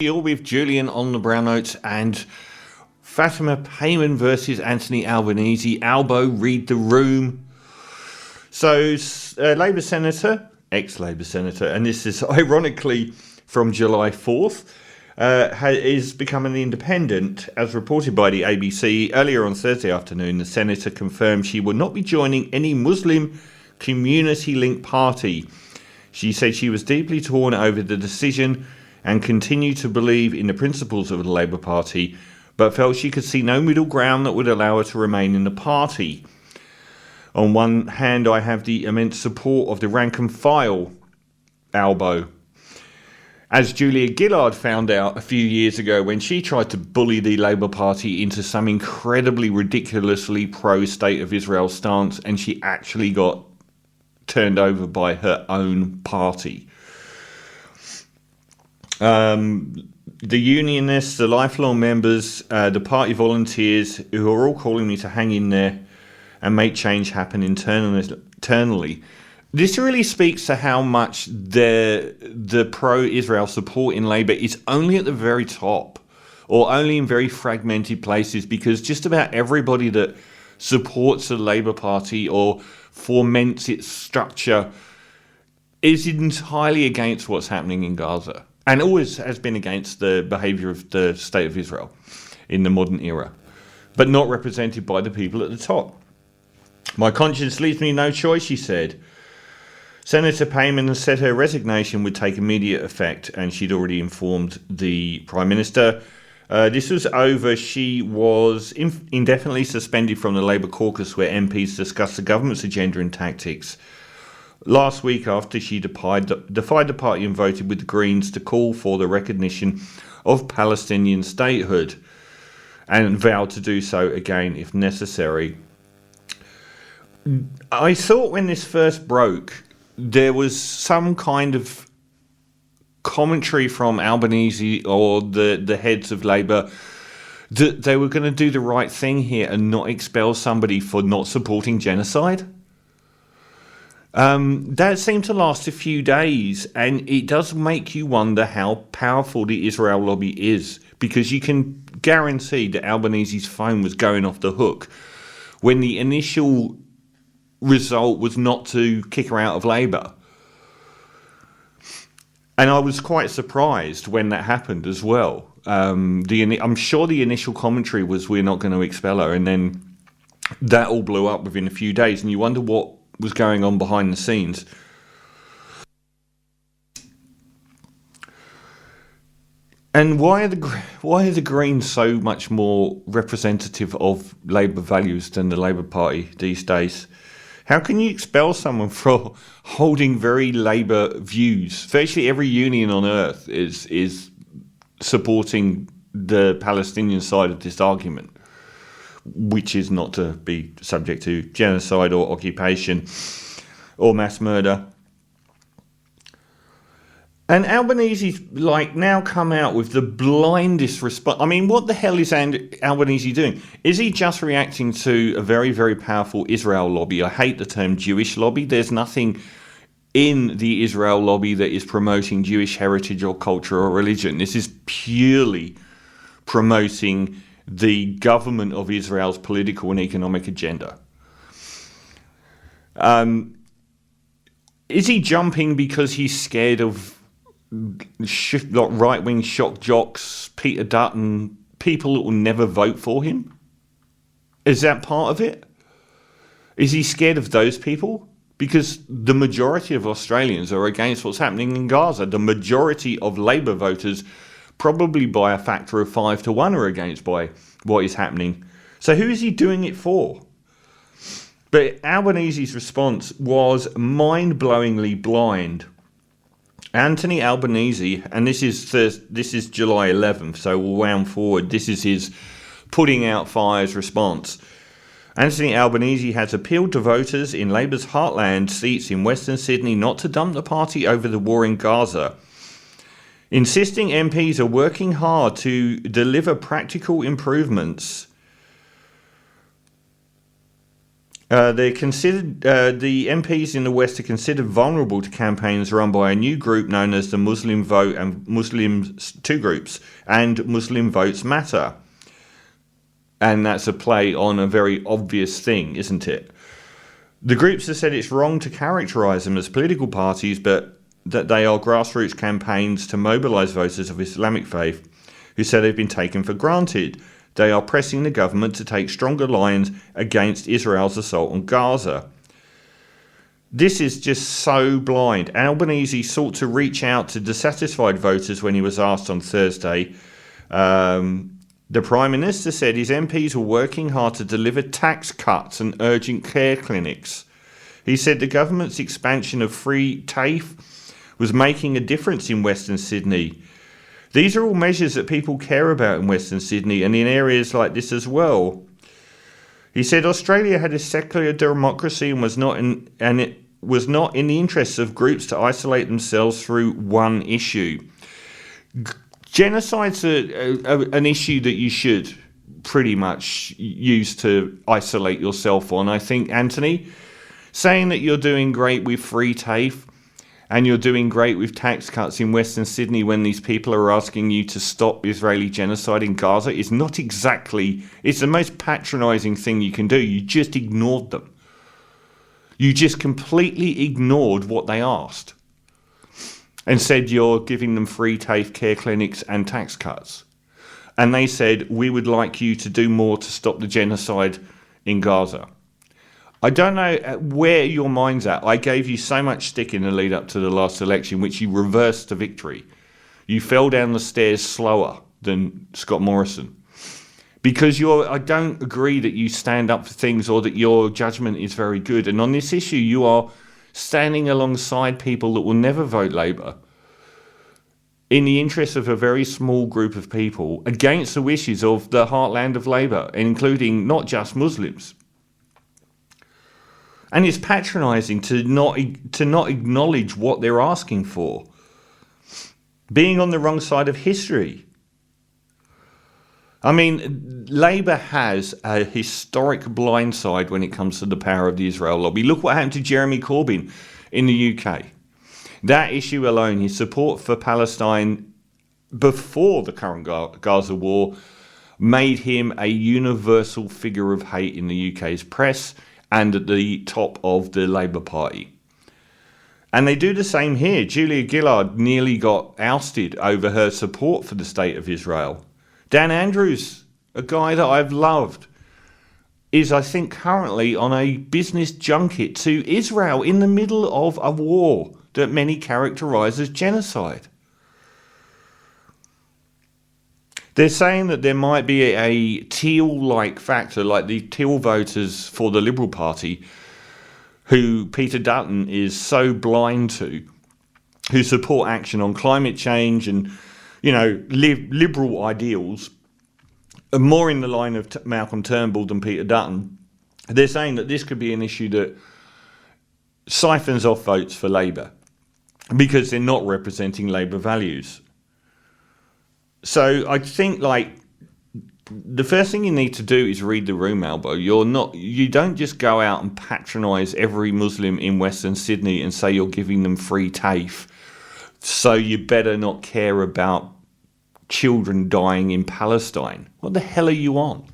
You're with Julian on the brown notes and Fatima Payman versus Anthony Albanese. Albo, read the room. So, Labour Senator, ex-Labour Senator, and this is ironically from July 4th, is becoming independent. As reported by the ABC earlier on Thursday afternoon, the Senator confirmed she will not be joining any Muslim community-linked party. She said she was deeply torn over the decision and continued to believe in the principles of the Labour Party, but felt she could see no middle ground that would allow her to remain in the party. On one hand, I have the immense support of the rank and file, Albo. As Julia Gillard found out a few years ago when she tried to bully the Labour Party into some incredibly ridiculously pro-State of Israel stance, and she actually got turned over by her own party. The unionists, the lifelong members, the party volunteers, who are all calling me to hang in there and make change happen internally. This really speaks to how much the pro-Israel support in Labour is only at the very top, or only in very fragmented places, because just about everybody that supports the Labour Party or foments its structure is entirely against what's happening in Gaza, and always has been against the behaviour of the State of Israel in the modern era, but not represented by the people at the top. My conscience leaves me no choice, she said. Senator Payman said her resignation would take immediate effect, and she'd already informed the Prime Minister. This was over. She was indefinitely suspended from the Labour caucus, where MPs discussed the government's agenda and tactics. Last week, after she defied the party and voted with the Greens to call for the recognition of Palestinian statehood, and vowed to do so again if necessary. I thought when this first broke, there was some kind of commentary from Albanese or the heads of Labour that they were going to do the right thing here and not expel somebody for not supporting genocide. That seemed to last a few days, and it does make you wonder how powerful the Israel lobby is, because you can guarantee that Albanese's phone was going off the hook when the initial result was not to kick her out of Labour. And I was quite surprised when that happened as well. I'm sure the initial commentary was, we're not going to expel her, and then that all blew up within a few days, and you wonder what was going on behind the scenes. And why are the Greens so much more representative of Labour values than the Labour Party these days? How can you expel someone for holding very Labour views? Virtually every union on earth is supporting the Palestinian side of this argument, which is not to be subject to genocide or occupation or mass murder. And Albanese's now come out with the blindest response. I mean, what the hell is Albanese doing? Is he just reacting to a very, very powerful Israel lobby? I hate the term Jewish lobby. There's nothing in the Israel lobby that is promoting Jewish heritage or culture or religion. This is purely promoting the government of Israel's political and economic agenda. Is he jumping because he's scared of right-wing shock jocks, Peter Dutton, people that will never vote for him? Is that part of it? Is he scared of those people? Because the majority of Australians are against what's happening in Gaza. The majority of Labour voters, probably by a factor of 5 to 1, are against by what is happening. So who is he doing it for? But Albanese's response was mind-blowingly blind. Anthony Albanese, and this is July 11th, so we'll round forward. This is his putting out fires response. Anthony Albanese has appealed to voters in Labour's heartland seats in Western Sydney not to dump the party over the war in Gaza, insisting MPs are working hard to deliver practical improvements They're considered the MPs in the West are considered vulnerable to campaigns run by a new group known as the Muslim Vote and Muslims Two Groups and Muslim Votes Matter, and that's a play on a very obvious thing, isn't it? The groups have said it's wrong to characterise them as political parties, but that they are grassroots campaigns to mobilise voters of Islamic faith who say they've been taken for granted. They are pressing the government to take stronger lines against Israel's assault on Gaza. This is just so blind. Albanese sought to reach out to dissatisfied voters when he was asked on Thursday. The Prime Minister said his MPs were working hard to deliver tax cuts and urgent care clinics. He said the government's expansion of free TAFE was making a difference in Western Sydney. These are all measures that people care about in Western Sydney and in areas like this as well. He said Australia had a secular democracy and it was not in the interests of groups to isolate themselves through one issue. Genocide's an issue that you should pretty much use to isolate yourself on. I think, Anthony, saying that you're doing great with free TAFE and you're doing great with tax cuts in Western Sydney when these people are asking you to stop Israeli genocide in Gaza is not exactly, it's the most patronising thing you can do. You just ignored them. You just completely ignored what they asked and said you're giving them free TAFE care clinics and tax cuts. And they said, we would like you to do more to stop the genocide in Gaza. I don't know where your mind's at. I gave you so much stick in the lead up to the last election, which you reversed to victory. You fell down the stairs slower than Scott Morrison. Because I don't agree that you stand up for things or that your judgment is very good. And on this issue, you are standing alongside people that will never vote Labour in the interest of a very small group of people against the wishes of the heartland of Labour, including not just Muslims. And it's patronising to not acknowledge what they're asking for. Being on the wrong side of history. I mean, Labour has a historic blindside when it comes to the power of the Israel lobby. Look what happened to Jeremy Corbyn in the UK. That issue alone, his support for Palestine before the current Gaza war, made him a universal figure of hate in the UK's press and at the top of the Labour Party. And they do the same here. Julia Gillard nearly got ousted over her support for the State of Israel. Dan Andrews, a guy that I've loved, is, I think, currently on a business junket to Israel in the middle of a war that many characterise as genocide. They're saying that there might be a teal-like factor, like the teal voters for the Liberal Party, who Peter Dutton is so blind to, who support action on climate change and liberal ideals, more in the line of Malcolm Turnbull than Peter Dutton. They're saying that this could be an issue that siphons off votes for Labour because they're not representing Labour values. So I think, the first thing you need to do is read the room, Albo. You don't just go out and patronise every Muslim in Western Sydney and say you're giving them free TAFE. So you better not care about children dying in Palestine. What the hell are you on?